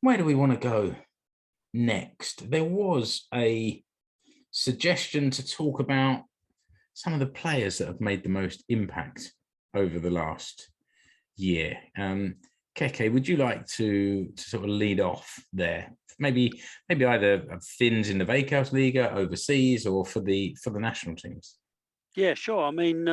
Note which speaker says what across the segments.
Speaker 1: where do we want to go next? There was a suggestion to talk about some of the players that have made the most impact over the last year. Keke, would you like to sort of lead off there? Maybe either Finns in the Veikkausliiga overseas or for the national teams.
Speaker 2: Yeah, sure. I mean,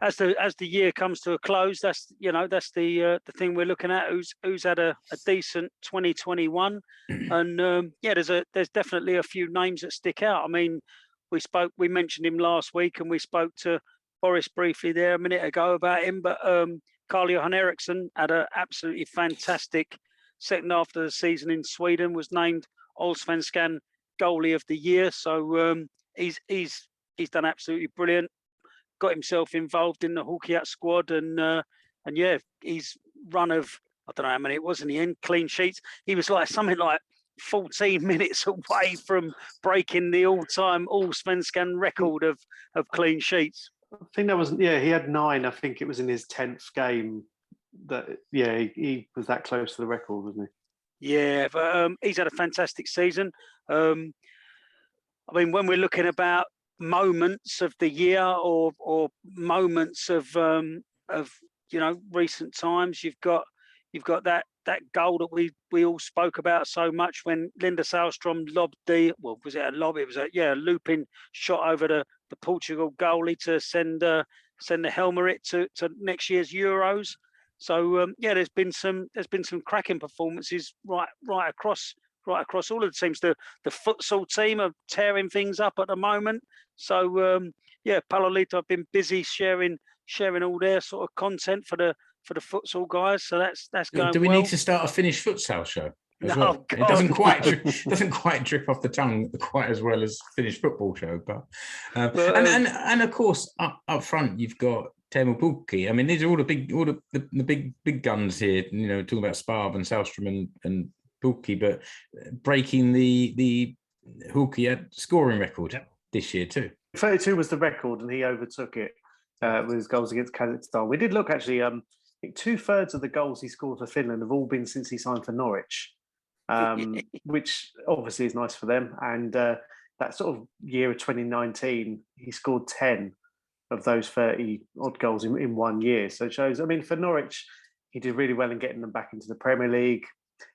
Speaker 2: as the year comes to a close, that's the thing we're looking at. Who's had a decent 2021, and there's definitely a few names that stick out. I mean, we mentioned him last week, and we spoke to Boris briefly there a minute ago about him, but Carljohan Eriksen had an absolutely fantastic second half of the season in Sweden, was named Allsvenskan goalie of the year. So he's done absolutely brilliant. Got himself involved in the Hockeyat squad, and his run of, I don't know how many it was in the end, clean sheets. He was something like 14 minutes away from breaking the all-time Allsvenskan record of clean sheets.
Speaker 3: I think that was, he had 9. I think it was in his 10th game that, he was that close to the record, wasn't he?
Speaker 2: Yeah, but he's had a fantastic season. I mean, when we're looking about moments of the year or moments of recent times, you've got that goal that we all spoke about so much when Linda Sällström lobbed was it a lob? It was a looping shot over the Portugal goalie to send the Helmerit to next year's Euros. So there's been some cracking performances right across all of the teams. The futsal team are tearing things up at the moment. So Palolito have been busy sharing all their sort of content for the futsal guys. So that's going.
Speaker 1: Do we need to start a Finnish futsal show?
Speaker 2: God.
Speaker 1: It doesn't quite drip off the tongue quite as well as Finnish football show, but and of course up front you've got Teemu Pukki. I mean, these are all the big guns here. Talking about Sparv and Sällström and Pukki, but breaking the Hockeyat scoring record this year too.
Speaker 3: 32 was the record, and he overtook it with his goals against Kazakhstan. We did look actually. I think 2/3 of the goals he scored for Finland have all been since he signed for Norwich, which obviously is nice for them. And that sort of year of 2019, he scored 10 of those 30 odd goals in 1 year. So it shows. I mean, for Norwich, he did really well in getting them back into the Premier League.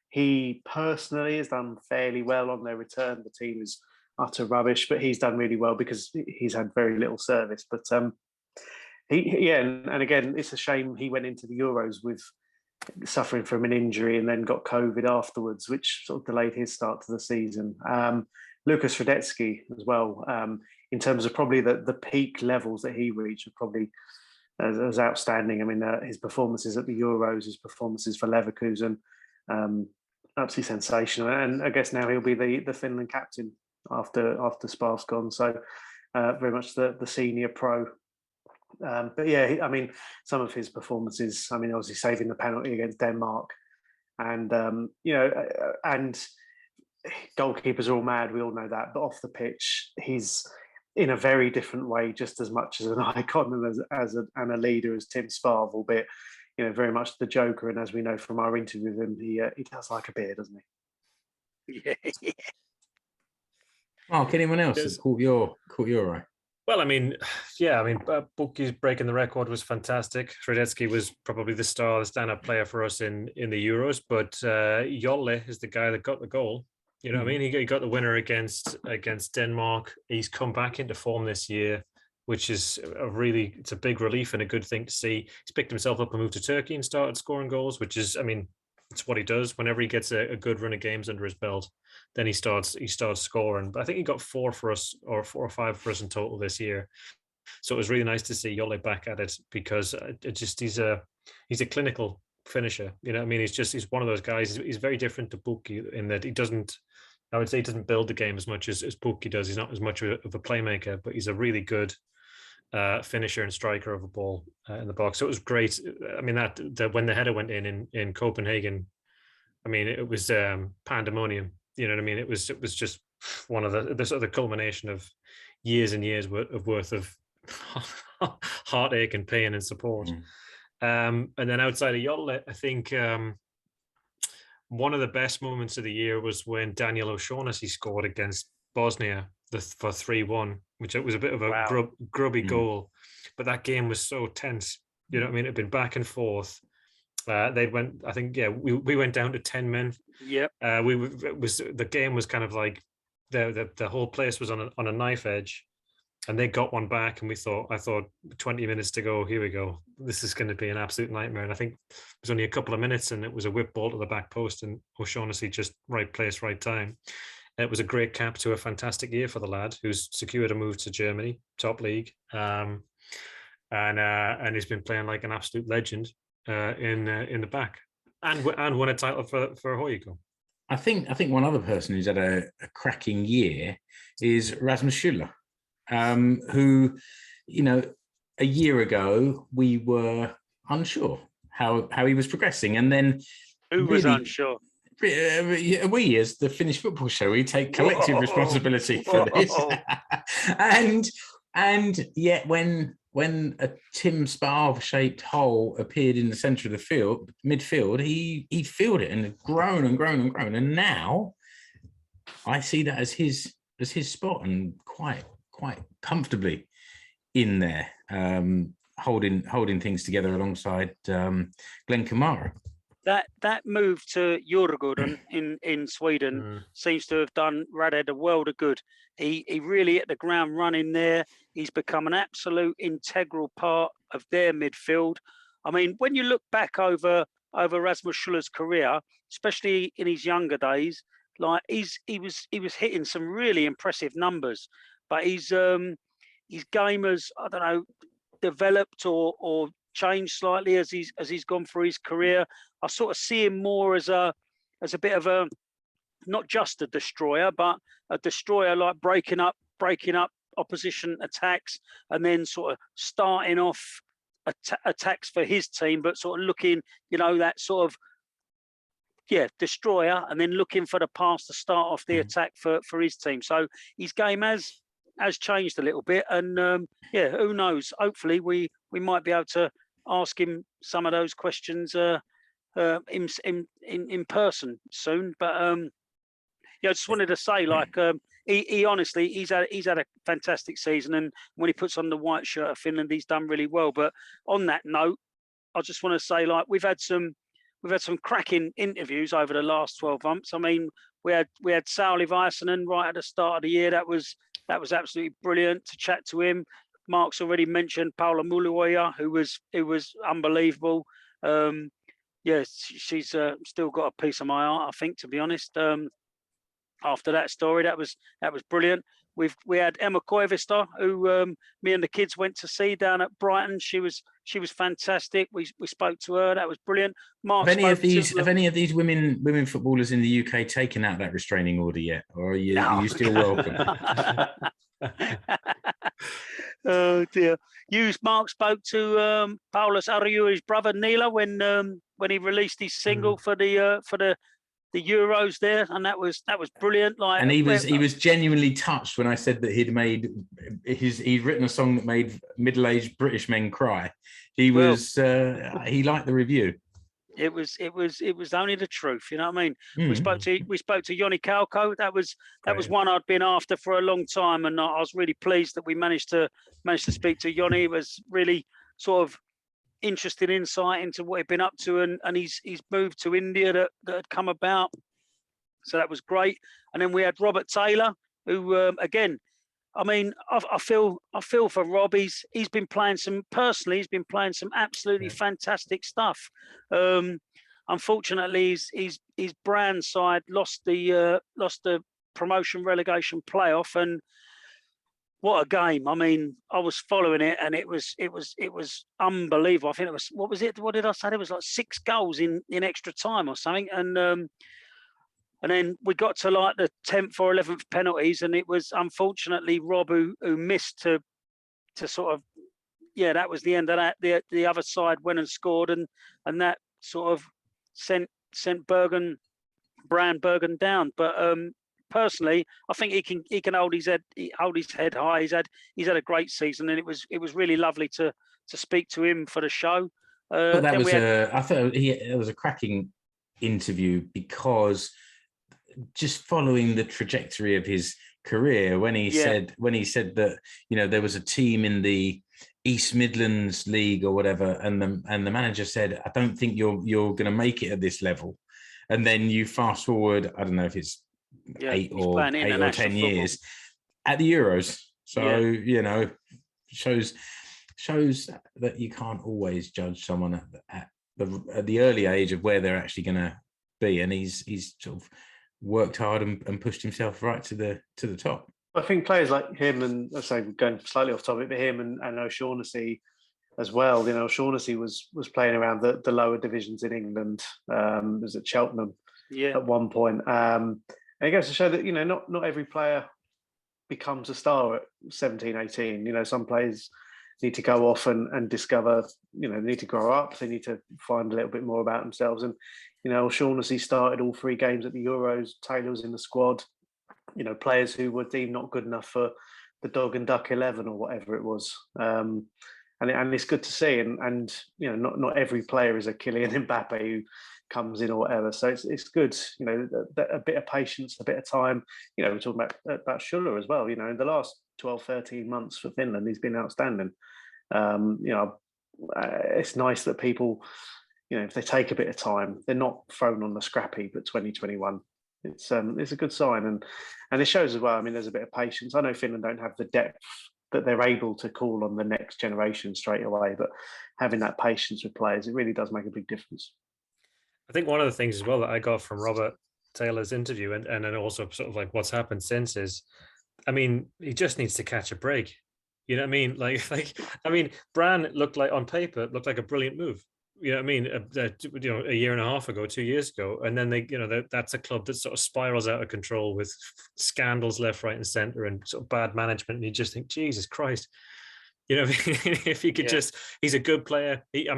Speaker 3: He personally has done fairly well on their return. The team is utter rubbish, but he's done really well because he's had very little service. But and again, it's a shame he went into the Euros with suffering from an injury and then got COVID afterwards, which sort of delayed his start to the season. Lukáš Hrádecký as well, in terms of probably the peak levels that he reached, were probably as outstanding. I mean, his performances at the Euros, his performances for Leverkusen, absolutely sensational. And I guess now he'll be the Finland captain after Sparv's gone. So very much the senior pro. But I mean, some of his performances, I mean, obviously saving the penalty against Denmark, and and goalkeepers are all mad, we all know that, but off the pitch he's in a very different way, just as much as an icon and a leader as Tim Sparv, albeit very much the Joker. And as we know from our interview with him, he does like a beer, doesn't he?
Speaker 2: Yeah.
Speaker 1: Mark, anyone else has caught your eye?
Speaker 4: Well, Pukki's breaking the record was fantastic. Hrádecký was probably the stand-up player for us in the Euros, but Jolle is the guy that got the goal. You know what I mean? He got the winner against Denmark. He's come back into form this year, which is it's a big relief and a good thing to see. He's picked himself up and moved to Turkey and started scoring goals, which is, I mean, it's what he does. Whenever he gets a good run of games under his belt, then he starts scoring. But I think he got 4 for us, or 4 or 5 for us in total this year. So it was really nice to see Jolle back at it, because he's a clinical finisher. You know what I mean? He's one of those guys. He's very different to Pukki in that he doesn't build the game as much as Pukki does. He's not as much of a playmaker, but he's a really good finisher and striker of a ball in the box. So it was great. I mean, that when the header went in Copenhagen, I mean, it was pandemonium. You know what I mean? It was just one of the culmination of years and years worth of heartache and pain and support. And then outside of Jolle, I think one of the best moments of the year was when Daniel O'Shaughnessy scored against Bosnia for 3-1, which it was a bit of a grubby goal, but that game was so tense. You know what I mean? It'd been back and forth. We went down to 10 men.
Speaker 2: Yep.
Speaker 4: The game was kind of like the whole place was on a knife edge, and they got one back, and I thought 20 minutes to go, here we go. This is going to be an absolute nightmare. And I think it was only a couple of minutes, and it was a whip ball to the back post, and O'Shaughnessy just right place, right time. It was a great cap to a fantastic year for the lad, who's secured a move to Germany, top league, and he's been playing like an absolute legend in the back, and won a title for Hoyko.
Speaker 1: I think one other person who's had a cracking year is Rasmus Schüller, who, you know, a year ago we were unsure how he was progressing, and then
Speaker 2: who was unsure?
Speaker 1: We, as the Finnish football show, we take collective responsibility for this. and yet when a Tim Sparv-shaped hole appeared in the centre of the midfield, he filled it and grown and grown and grown. And now I see that as his spot, and quite comfortably in there, holding things together alongside Glenn Kamara.
Speaker 2: That move to Djurgården in Sweden seems to have done Radhead a world of good. He really hit the ground running there. He's become an absolute integral part of their midfield. I mean, when you look back over Rasmus Schüller's career, especially in his younger days, like he was hitting some really impressive numbers. But his game has, I don't know, developed or changed slightly as he's gone through his career. I sort of see him more as a bit of a, not just a destroyer, but a destroyer, like breaking up opposition attacks, and then sort of starting off attacks for his team, but sort of looking, you know, that sort of destroyer, and then looking for the pass to start off the attack for his team. So his game has changed a little bit, and who knows? Hopefully, we might be able to ask him some of those questions in person soon. But I just wanted to say, like, he honestly, he's had a fantastic season, and when he puts on the white shirt of Finland, he's done really well. But on that note, I just want to say, like, we've had some cracking interviews over the last 12 months. I mean, we had Sauli Väisänen right at the start of the year. That was absolutely brilliant to chat to him. Mark's already mentioned Paula Myllyoja, who was unbelievable. She's still got a piece of my heart, I think, to be honest. After that story, that was brilliant. We had Emma Koivisto, who me and the kids went to see down at Brighton. She was fantastic. We spoke to her. That was brilliant. Mark, have
Speaker 1: any of these women footballers in the UK taken out that restraining order yet, or are you still welcome?
Speaker 2: Oh dear. Mark spoke to Paula Arajuuri's brother Niila when he released his single for the Euros there, and that was brilliant. Like, and he
Speaker 1: was genuinely touched when I said that he'd written a song that made middle-aged British men cry. He liked the review.
Speaker 2: It was only the truth, you know what I mean? We spoke to Joni Kauko. That was one I'd been after for a long time, and I was really pleased that we managed to speak to Joni. It was really sort of interesting insight into what he'd been up to, and he's moved to India that had come about. So that was great. And then we had Robert Taylor, who again, I mean, I feel for Rob. He's been playing some absolutely fantastic stuff. Unfortunately, his brand side lost the promotion relegation playoff, and what a game! I mean, I was following it, and it was unbelievable. I think it was, what was it? What did I say? It was like 6 goals in extra time or something, and then we got to like the 10th or 11th penalties, and it was unfortunately Rob who missed to sort of, that was the end of that. The other side went and scored, and that sort of sent Bergen down. But personally, I think he can hold his head high. He's had a great season, and it was really lovely to speak to him for the show.
Speaker 1: I thought it was a cracking interview, because just following the trajectory of his career, when he said that, you know, there was a team in the East Midlands League or whatever, and the manager said, I don't think you're going to make it at this level. And then you fast forward, I don't know if it's 8 or 10 years at the Euros. So, you know, shows that you can't always judge someone at the early age of where they're actually going to be. And he's sort of worked hard and pushed himself right to the top. I
Speaker 3: think players like him, and so going slightly off topic, but him and O'Shaughnessy as well. You know, O'Shaughnessy was playing around the lower divisions in England. Was at Cheltenham at one point. And it goes to show that, you know, not every player becomes a star at 17, 18. You know, some players need to go off and discover, you know, they need to grow up. They need to find a little bit more about themselves. And, you know, O'Shaughnessy started all 3 games at the Euros. Taylor was in the squad. You know, players who were deemed not good enough for the Dog and Duck 11 or whatever it was. And it's good to see. And you know, not every player is a Kylian Mbappe who comes in or whatever. So it's good, you know, a bit of patience, a bit of time. You know, we're talking about Schüller as well. You know, in the last 12, 13 months for Finland, he's been outstanding. You know, it's nice that people, you know, if they take a bit of time, they're not thrown on the scrappy, but 2021. It's a good sign, and it shows as well. I mean, there's a bit of patience. I know Finland don't have the depth that they're able to call on the next generation straight away, but having that patience with players, it really does make a big difference.
Speaker 4: I think one of the things as well that I got from Robert Taylor's interview, and then also sort of like what's happened since, is, I mean, he just needs to catch a break. You know what I mean? Like I mean, Brann looked like, on paper, looked like a brilliant move. You know what I mean? You know, a year and a half ago, 2 years ago, and then they, you know, that's a club that sort of spirals out of control with scandals left, right, and centre, and sort of bad management. And you just think, Jesus Christ, you know, if he could just, he's a good player. He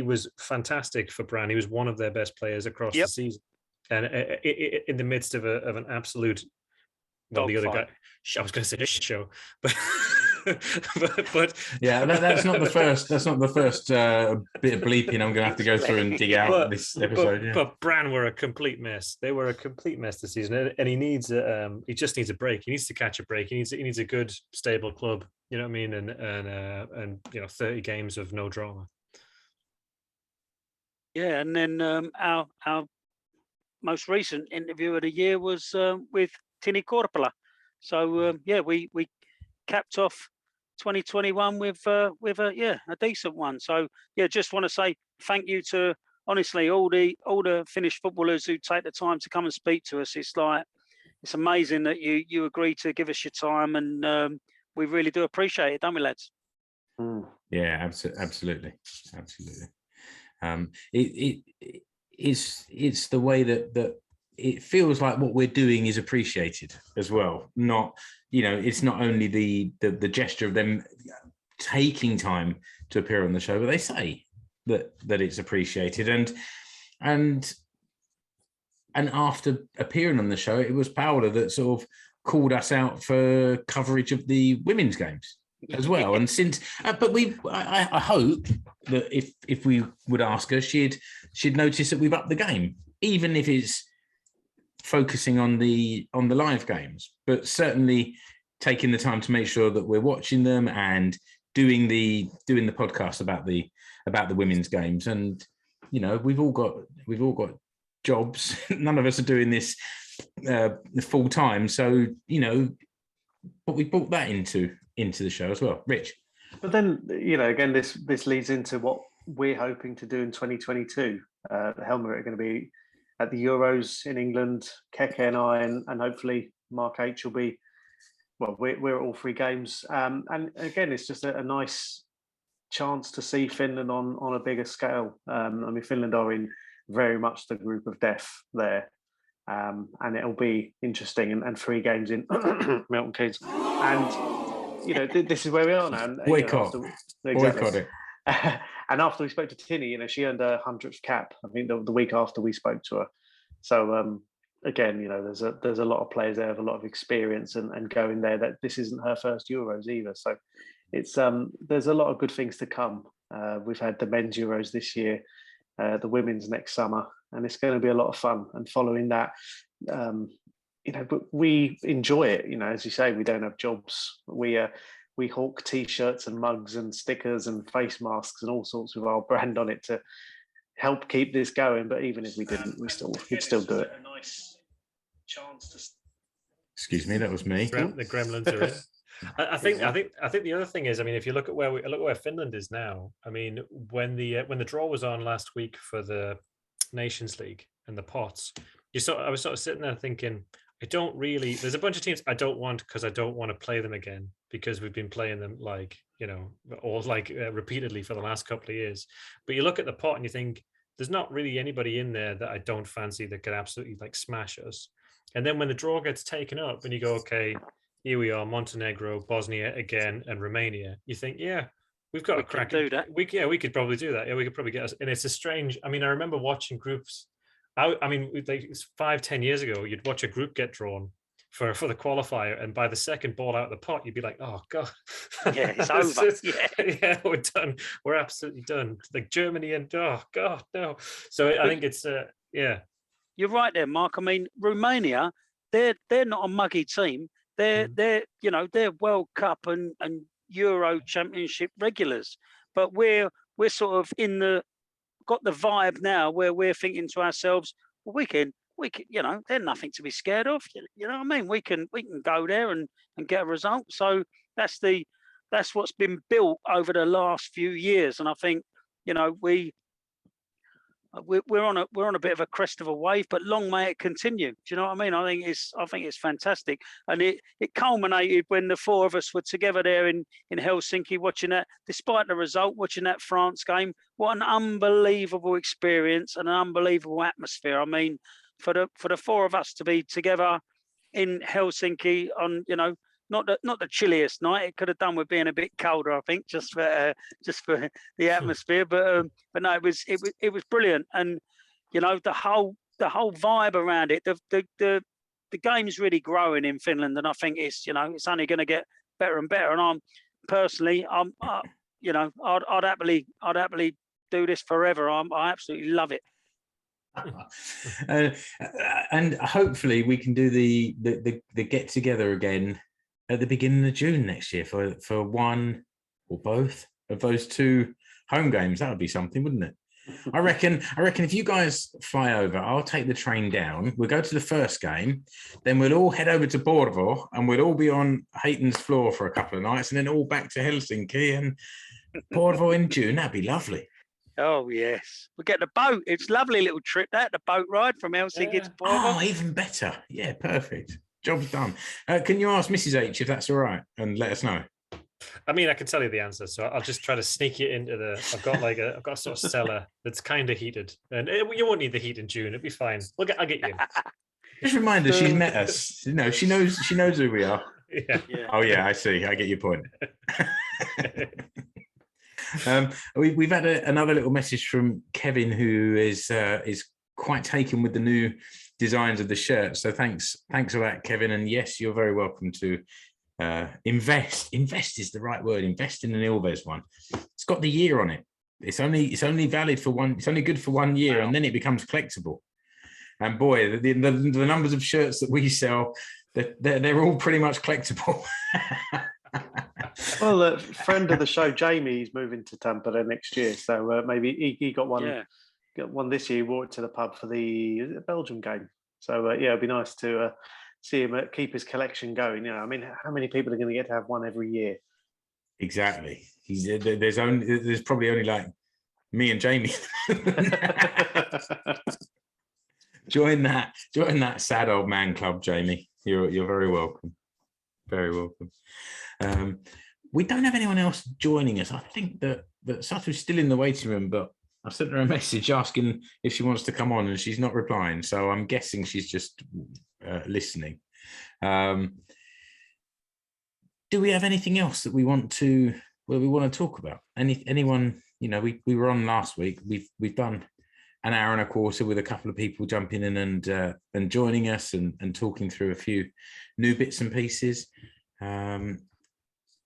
Speaker 4: was fantastic for Brann. He was one of their best players across the season, and in the midst of an absolute, well, the other guy, I was going to say this show, but. but
Speaker 1: yeah, that's not the first. That's not the first bit of bleeping I'm going to have to go through and dig out this episode.
Speaker 4: But Brann were a complete mess. They were a complete mess this season, and he just needs a break. He needs to catch a break. He needs a good, stable club. You know what I mean? And you know, 30 games of no drama.
Speaker 2: Yeah, and then our most recent interview of the year was with Tinni Korpela. So we capped off 2021 with a decent one. So just want to say thank you to, honestly, all the Finnish footballers who take the time to come and speak to us. It's amazing that you agree to give us your time, and we really do appreciate it, don't we, lads?
Speaker 1: Yeah, absolutely. It's the way that it feels like what we're doing is appreciated as well. Not, you know, it's not only the gesture of them taking time to appear on the show, but they say that it's appreciated. And after appearing on the show, it was Paula that sort of called us out for coverage of the women's games as well. And since, but I hope that if we would ask her, she'd notice that we've upped the game, even if it's focusing on the live games, but certainly taking the time to make sure that we're watching them and doing the podcast about the women's games. And you know, we've all got jobs. None of us are doing this full time, so you know, but we brought that into the show as well. Rich.
Speaker 3: But then, you know, again, this leads into what we're hoping to do in 2022. Helmer are going to be at the Euros in England. Keke and I, and hopefully Mark H will be. Well, we're at all 3 games, and again, it's just a nice chance to see Finland on a bigger scale. I mean, Finland are in very much the group of death there, and it'll be interesting. And 3 games in Milton Keynes, and you know, this is where we are now. And,
Speaker 1: boycott it.
Speaker 3: And after we spoke to Tinni, you know, she earned her 100th cap, I think, the week after we spoke to her. So again, you know, there's a lot of players there, have a lot of experience, and going there, that this isn't her first Euros either. So it's there's a lot of good things to come. We've had the men's Euros this year. the women's next summer, and it's going to be a lot of fun. And following that, but we enjoy it. As you say, we don't have jobs. We hawk T-shirts and mugs and stickers and face masks and all sorts with our brand on it to help keep this going. But even if we didn't, we'd still do it. A nice chance to.
Speaker 1: Excuse me, that was me.
Speaker 4: The gremlins are in. I think the other thing is, if you look at where Finland is now, when the draw was on last week for the Nations League and the pots, I was sort of sitting there thinking, there's a bunch of teams I don't want because I don't want to play them again, because we've been playing them repeatedly for the last couple of years. But you look at the pot and you think there's not really anybody in there that I don't fancy that could absolutely smash us. And then when the draw gets taken up and you go, okay, here we are, Montenegro, Bosnia again, and Romania. You think, yeah, we've got a crack.
Speaker 2: Do that.
Speaker 4: We could probably do that. Yeah, we could probably get us. And it's a strange. I remember watching groups. It's 5-10 years ago, you'd watch a group get drawn for the qualifier, and by the second ball out of the pot, you'd be like, oh god,
Speaker 2: yeah, it's over.
Speaker 4: Yeah, we're done. We're absolutely done. Like Germany and oh god, no. So I think it's yeah.
Speaker 2: You're right there, Mark. Romania, they're not a muggy team. They're World Cup and Euro Championship regulars, but we're sort of got the vibe now where we're thinking to ourselves, well, we can, they're nothing to be scared of. You know what I mean? We can go there and get a result. So that's what's been built over the last few years, and I think we're on a bit of a crest of a wave, but long may it continue. Do you know what I mean? I think it's fantastic, and it culminated when the four of us were together there in Helsinki, watching that. Despite the result, watching that France game, what an unbelievable experience and an unbelievable atmosphere. For the four of us to be together in Helsinki on not the chilliest night. It could have done with being a bit colder, I think, just for the atmosphere. But no, it was brilliant, and the whole vibe around it. The game's really growing in Finland, and I think it's only going to get better and better. And I'd happily do this forever. I absolutely love it.
Speaker 1: And hopefully we can do the get together again at the beginning of June next year for one or both of those two home games. That would be something, wouldn't it? I reckon if you guys fly over, I'll take the train down. We'll go to the first game, then we'll all head over to Porvoo and we'll all be on Hayton's floor for a couple of nights, and then all back to Helsinki and Porvoo in June. That'd be lovely.
Speaker 2: Oh yes, we get the boat. It's a lovely little trip, the boat ride from Helsinki to Porvoo.
Speaker 1: Oh, even better. Yeah, perfect. Job's done. Can you ask Mrs. H if that's all right, and let us know?
Speaker 4: I can tell you the answer, so I'll just try to sneak it into the. I've got a sort of cellar that's kind of heated, and you won't need the heat in June. It'll be fine. I'll get you in. Just
Speaker 1: remind her she's met us. She knows who we are.
Speaker 4: Yeah.
Speaker 1: Oh yeah, I see. I get your point. We've had another little message from Kevin, who is quite taken with the new designs of the shirt. So thanks for that, Kevin. And yes, you're very welcome to invest. Invest is the right word. Invest in an Ilves one. It's got the year on it. It's only valid for one. It's only good for 1 year, and then it becomes collectible. And boy, the numbers of shirts that we sell, they're all pretty much collectible.
Speaker 3: Well, a friend of the show, Jamie, is moving to Tampa next year, so maybe he got one. Yeah. Got one this year. He wore it to the pub for the Belgium game. So it'd be nice to see him keep his collection going. How many people are going to get to have one every year?
Speaker 1: Exactly. There's probably only like me and Jamie. Join that sad old man club, Jamie. You're very welcome. Very welcome. We don't have anyone else joining us. I think that Satu's still in the waiting room, but I sent her a message asking if she wants to come on, and she's not replying. So I'm guessing she's just listening. Do we have anything else that we want to talk about? Anyone? We were on last week. We've done an hour and a quarter with a couple of people jumping in and joining us and talking through a few new bits and pieces.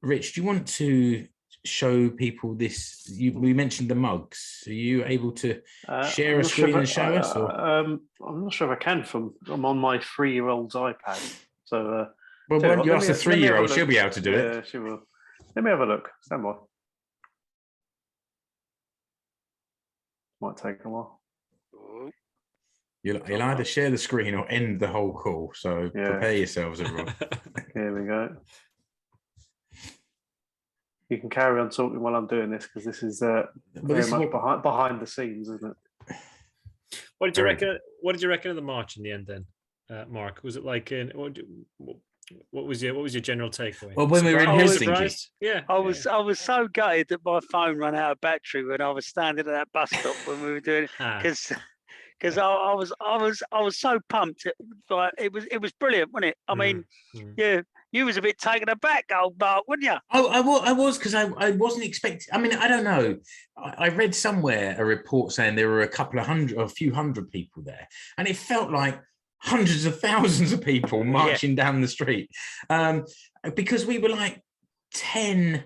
Speaker 1: Rich, do you want to show people this? We mentioned the mugs. Are you able to share a screen and show us? Or?
Speaker 3: I'm not sure if I can. I'm on my 3-year-old's iPad. So,
Speaker 1: well, when you ask a 3-year-old, she'll be able to do it.
Speaker 3: Yeah, she will. Let me have a look. Stand by. Might take a while.
Speaker 1: You'll either share the screen or end the whole call. So prepare yourselves, everyone.
Speaker 3: Here we go. You can carry on talking while I'm doing this because this is very much behind the scenes, isn't it?
Speaker 4: What did you reckon? What did you reckon of the march in the end? Then, Mark, was it like what was your general takeaway?
Speaker 1: Well, when we were in Helsinki,
Speaker 2: I was so gutted that my phone ran out of battery when I was standing at that bus stop when we were doing it because I was so pumped. It was brilliant, wasn't it? I mean, yeah. You was a bit taken aback, old Bart, wouldn't you?
Speaker 1: Oh, I was because I wasn't expecting. I mean, I don't know. I read somewhere a report saying there were a few hundred people there, and it felt like hundreds of thousands of people marching down the street, because we were like 10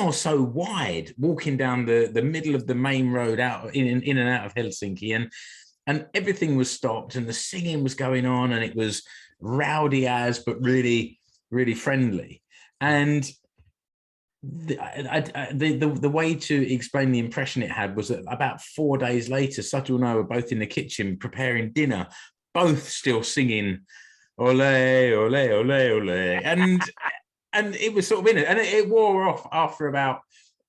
Speaker 1: or so wide, walking down the middle of the main road out in and out of Helsinki, and everything was stopped, and the singing was going on, and it was rowdy but really friendly. And the way to explain the impression it had was that about 4 days later, Satu and I were both in the kitchen preparing dinner, both still singing "Ole, ole, ole, ole," and it was sort of in it, and it wore off after about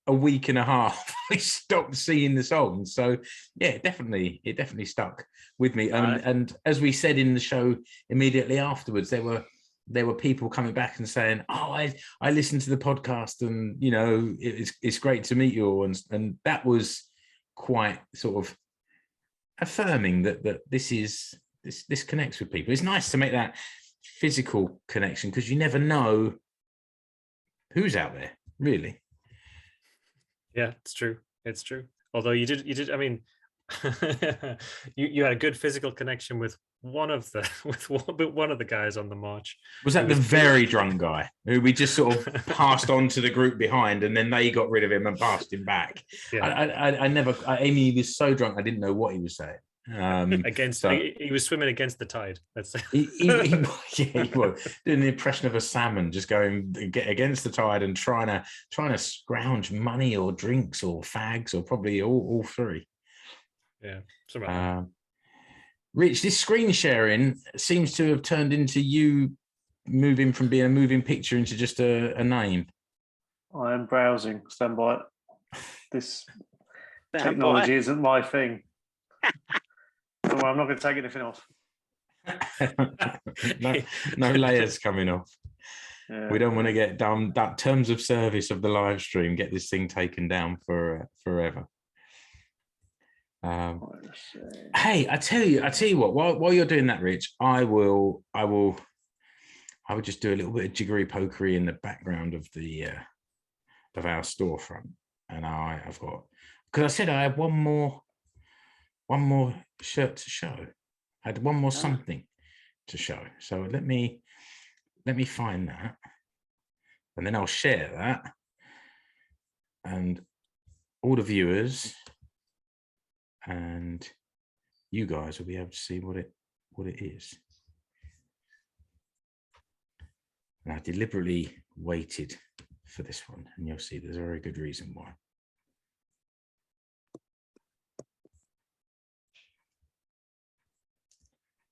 Speaker 1: a week and a half. I stopped singing the songs. So yeah, it definitely stuck with me. And as we said in the show immediately afterwards, there were people coming back and saying, "Oh, I listened to the podcast, and you know, it's great to meet you all," and that was quite sort of affirming that this connects with people. It's nice to make that physical connection because you never know who's out there, really.
Speaker 4: Yeah, it's true. It's true. Although you did. I mean, you had a good physical connection with one of the guys on the march.
Speaker 1: Was that the very drunk guy who we just sort of passed on to the group behind, and then they got rid of him and passed him back? Yeah. Amy was so drunk I didn't know what he was saying.
Speaker 4: He was swimming against the tide. Let's say
Speaker 1: he was doing the impression of a salmon, just going against the tide and trying to scrounge money or drinks or fags or probably all three.
Speaker 4: Yeah.
Speaker 1: Rich, this screen sharing seems to have turned into you moving from being a moving picture into just a name.
Speaker 3: I am browsing. Stand by. This technology isn't my thing. So I'm not going to take anything off.
Speaker 1: no layers coming off. Yeah. We don't want to get down that terms of service of the live stream. Get this thing taken down for forever. Hey, I tell you what. While you're doing that, Rich, I will just do a little bit of jiggery pokery in the background of our storefront, and I've got, because I said I had one more shirt to show. I had one more something to show. So let me find that, and then I'll share that, and all the viewers and you guys will be able to see what it is. And I deliberately waited for this one, and you'll see there's a very good reason why.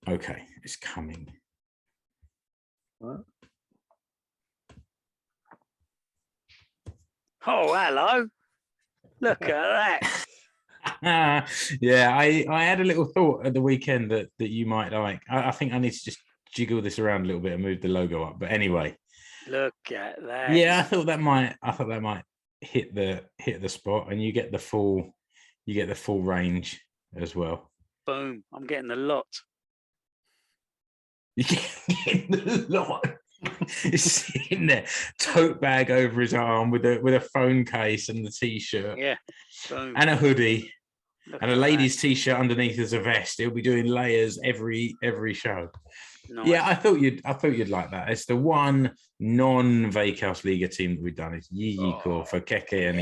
Speaker 1: Okay, it's coming.
Speaker 2: What? Oh, hello. Look at that.
Speaker 1: Yeah, I had a little thought at the weekend that you might like. I think I need to just jiggle this around a little bit and move the logo up. But anyway.
Speaker 2: Look at that.
Speaker 1: Yeah, I thought that might hit the spot, and you get the full range as well.
Speaker 2: Boom. I'm getting the lot.
Speaker 1: You're getting the lot. He's sitting there, tote bag over his arm with a phone case and the t-shirt.
Speaker 2: Yeah. Boom.
Speaker 1: And a hoodie. And a lady's t-shirt underneath as a vest. He'll be doing layers every show.
Speaker 2: Nice.
Speaker 1: Yeah, I thought you'd like that. It's the one non-Veikkausliiga team that we've done. It's JJK for Keke and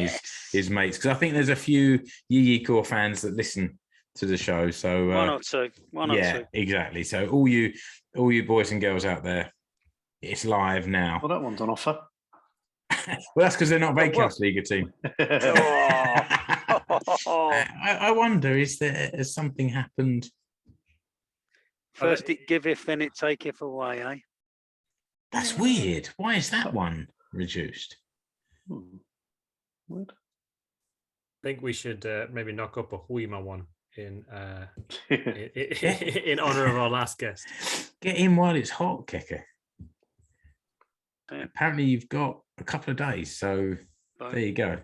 Speaker 1: his mates, because I think there's a few JJK fans that listen to the show. So
Speaker 2: one or two.
Speaker 1: Exactly. So all you boys and girls out there, it's live now.
Speaker 3: Well, that one's on offer.
Speaker 1: Well, that's because they're not Veikkausliiga team. I wonder, has something happened?
Speaker 2: First it giveth, then it taketh away, eh?
Speaker 1: That's weird. Why is that one reduced?
Speaker 3: Weird.
Speaker 4: I think we should maybe knock up a Huima one in honor of our last guest.
Speaker 1: Get in while it's hot, Keke. Apparently you've got a couple of days, so there you go.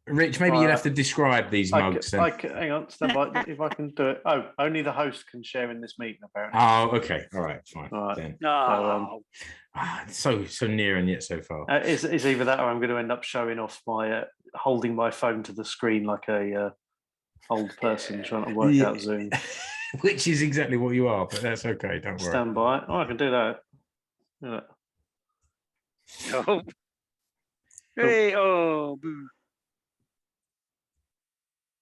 Speaker 1: Rich, maybe you'd have to describe these mugs.
Speaker 3: Hang on, stand by. If I can do it. Oh, only the host can share in this meeting, apparently.
Speaker 1: Oh, okay. All right, fine.
Speaker 3: All right.
Speaker 1: Then.
Speaker 2: No.
Speaker 1: So near and yet so far.
Speaker 3: It's either that or I'm going to end up showing off my holding my phone to the screen like a old person trying to work out Zoom.
Speaker 1: Which is exactly what you are, but that's okay. Don't worry.
Speaker 3: Stand by. Oh, I can do that. Yeah.
Speaker 2: Oh. Hey, oh, boo.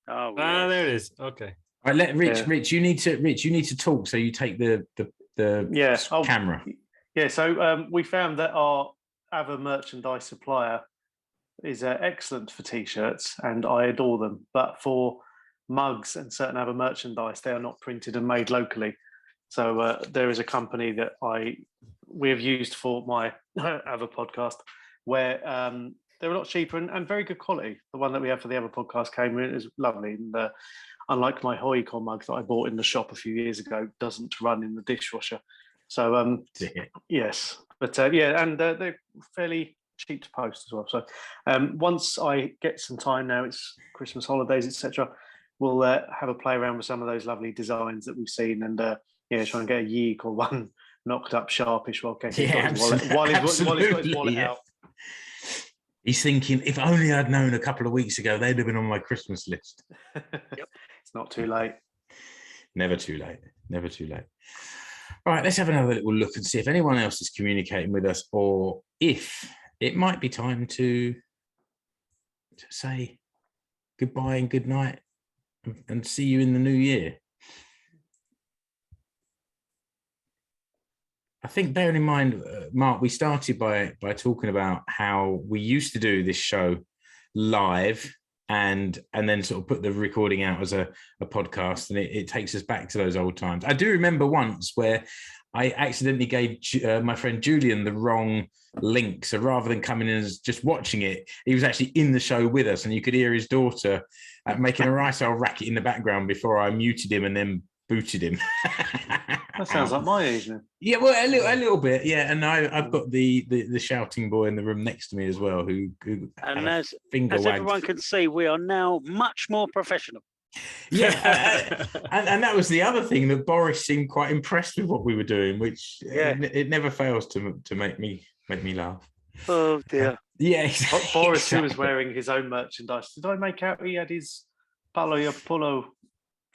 Speaker 2: Oh,
Speaker 4: there it is. Okay.
Speaker 1: All right, Rich, you need to talk, so you take the camera.
Speaker 3: Yeah, so we found that our other merchandise supplier is excellent for t-shirts, and I adore them. But for mugs and certain other merchandise, they are not printed and made locally. So there is a company that we have used for my other podcast where they're a lot cheaper and very good quality. The one that we have for the other podcast came in is lovely. And unlike my Hoikon mug that I bought in the shop a few years ago, doesn't run in the dishwasher. So yes, but and they're fairly cheap to post as well. So once I get some time now, it's Christmas holidays, etc. We'll have a play around with some of those lovely designs that we've seen, and try and get a yeek or one knocked up sharpish while Keke's got his wallet, while he's got his wallet out.
Speaker 1: He's thinking, if only I'd known a couple of weeks ago, they'd have been on my Christmas list.
Speaker 3: Yep. It's not too late.
Speaker 1: Never too late. Never too late. All right, let's have another little look and see if anyone else is communicating with us, or if it might be time to say goodbye and good night and see you in the new year. I think, bearing in mind, Mark, we started by talking about how we used to do this show live and then sort of put the recording out as a podcast, and it takes us back to those old times. I do remember once where I accidentally gave my friend Julian the wrong link. So rather than coming in as just watching it, he was actually in the show with us, and you could hear his daughter making a right old racket in the background before I muted him and then booted him.
Speaker 3: That sounds like my evening.
Speaker 1: Yeah, well, a little bit, yeah. And I've got the shouting boy in the room next to me as well, who
Speaker 2: and as everyone can see, we are now much more professional.
Speaker 1: Yeah, and that was the other thing, that Boris seemed quite impressed with what we were doing, which it never fails to make me laugh.
Speaker 2: Oh dear.
Speaker 1: Yeah, exactly.
Speaker 3: Boris, who was wearing his own merchandise. Did I make out he had his polo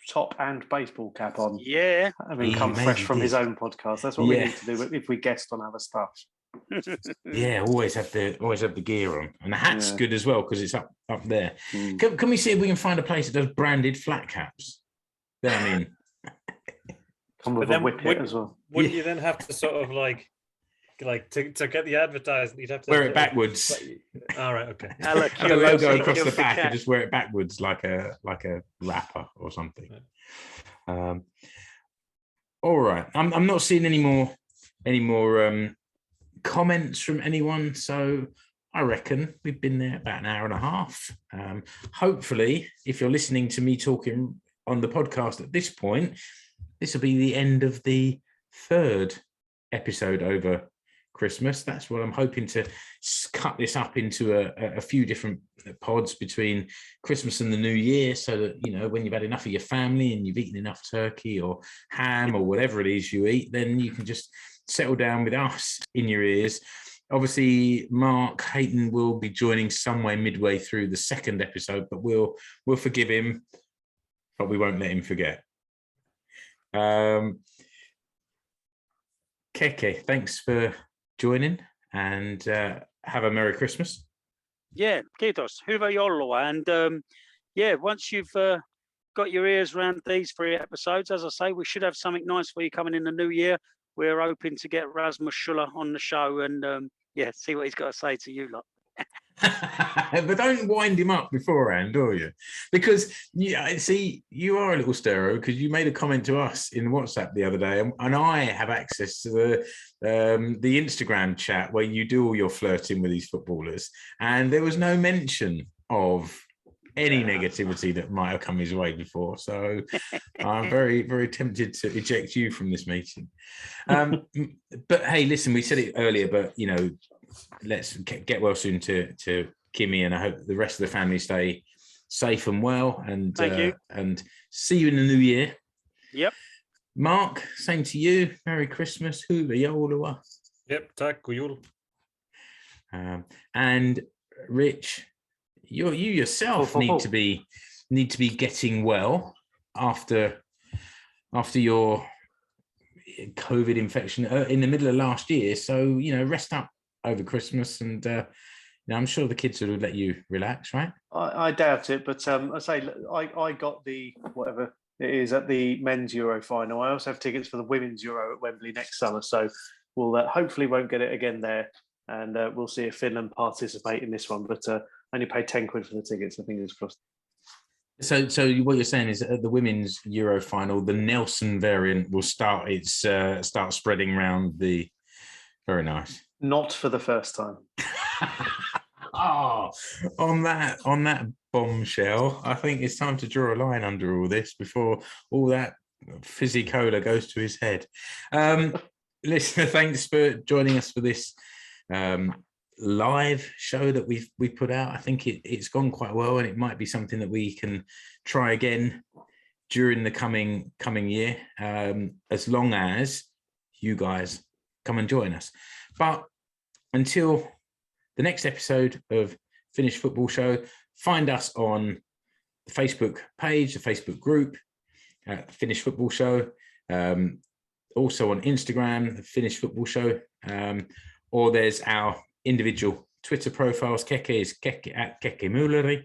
Speaker 3: top and baseball cap on?
Speaker 2: Yeah,
Speaker 3: I mean, come fresh from his own podcast. That's what we need to do if we guest on other stuff.
Speaker 1: Yeah, always have the gear on, and the hat's good as well because it's up there. Can we see if we can find a place that does branded flat caps? Then I mean,
Speaker 3: come with a whippet as well.
Speaker 4: Wouldn't you then have to sort of like to get the advertising, you'd have to
Speaker 1: wear it backwards?
Speaker 4: All right, okay.
Speaker 1: Have a logo across the back and just wear it backwards like a rapper or something. All right, I'm not seeing any more comments from anyone, so I reckon we've been there about an hour and a half. Hopefully, if you're listening to me talking on the podcast at this point, this will be the end of the third episode over Christmas. That's what I'm hoping, to cut this up into a few different pods between Christmas and the New Year, so that, you know, when you've had enough of your family and you've eaten enough turkey or ham or whatever it is you eat, then you can just settle down with us in your ears. Obviously, Mark Hayton will be joining somewhere midway through the second episode, but we'll forgive him, but we won't let him forget. Keke, thanks for joining, and have a Merry Christmas.
Speaker 2: Yeah, kiitos. Hyvää joulua. And once you've got your ears around these 3 episodes, as I say, we should have something nice for you coming in the new year. We're hoping to get Rasmus Schüller on the show and see what he's got to say to you lot.
Speaker 1: But don't wind him up beforehand, do you? Because you are a little stereo, because you made a comment to us in WhatsApp the other day, and I have access to the Instagram chat where you do all your flirting with these footballers, and there was no mention of any negativity that might have come his way before. So I'm very, very tempted to eject you from this meeting. But hey, listen, we said it earlier, but let's get well soon to Kimmy, and I hope the rest of the family stay safe and well. And
Speaker 2: thank you.
Speaker 1: And see you in the new year.
Speaker 2: Yep.
Speaker 1: Mark, same to you. Merry Christmas. Hyvää joulua.
Speaker 4: Yep. Tack och jul.
Speaker 1: And Rich, you yourself need to be getting well after your COVID infection in the middle of last year. So rest up over Christmas, and I'm sure the kids would let you relax, right?
Speaker 3: I doubt it, but I say I got the whatever it is at the men's Euro final. I also have tickets for the women's Euro at Wembley next summer, so we'll hopefully won't get it again there, and we'll see if Finland participate in this one. But only pay 10 quid for the tickets. I think it's crossed.
Speaker 1: So what you're saying is at the women's Euro final, the Nelson variant will start spreading around the. Very nice.
Speaker 3: Not for the first time.
Speaker 1: On that bombshell, I think it's time to draw a line under all this before all that fizzy cola goes to his head. Listener, thanks for joining us for this live show that we've put out. I think it's gone quite well, and it might be something that we can try again during the coming year, as long as you guys come and join us. But until the next episode of Finnish Football Show, find us on the Facebook page, the Facebook group, Finnish Football Show, also on Instagram, the Finnish Football Show, or there's our individual Twitter profiles. Keke is at Keke Myllyjoja,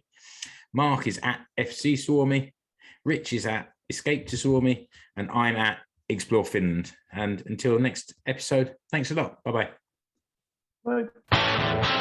Speaker 1: Mark is at FC Suomi, Rich is at Escape to Suomi, and I'm at Explore Finland. And until next episode, thanks a lot. Bye-bye.
Speaker 3: Bye.